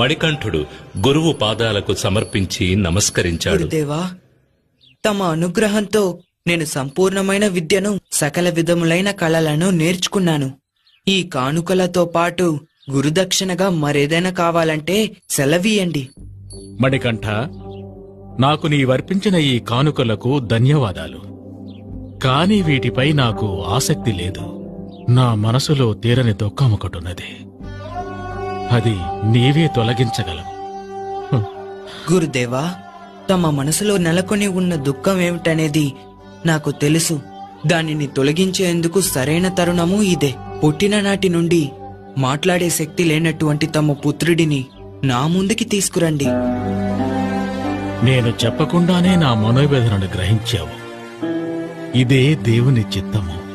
మణికంఠుడు గురువు పాదాలకు సమర్పించి నమస్కరించాడు. గురుదేవా, తమ అనుగ్రహంతో నేను సంపూర్ణమైన విద్యను, సకల విధములైన కళలను నేర్చుకున్నాను. ఈ కానుకలతో పాటు గురుదక్షిణగా మరేదైనా కావాలంటే సెలవీయండి. మణికంఠ, నాకు నీవర్పించిన ఈ కానుకలకు ధన్యవాదాలు. కాని వీటిపై నాకు ఆసక్తి లేదు. నా మనసులో తీరని దుఃఖం ఒకటున్నది. అది నీవే తొలగించగలవు. గురుదేవా, తమ మనసులో నెలకొని ఉన్న దుఃఖం ఏమిటనేది నాకు తెలుసు. దానిని తొలగించేందుకు సరైన తరుణము ఇదే. పుట్టిన నాటి నుండి మాట్లాడే శక్తి లేనటువంటి తమ పుత్రుడిని నా ముందుకి తీసుకురండి. నేను చెప్పకుండానే నా మనోవేదనను గ్రహించావు. ఇదే దేవుని చిత్తము.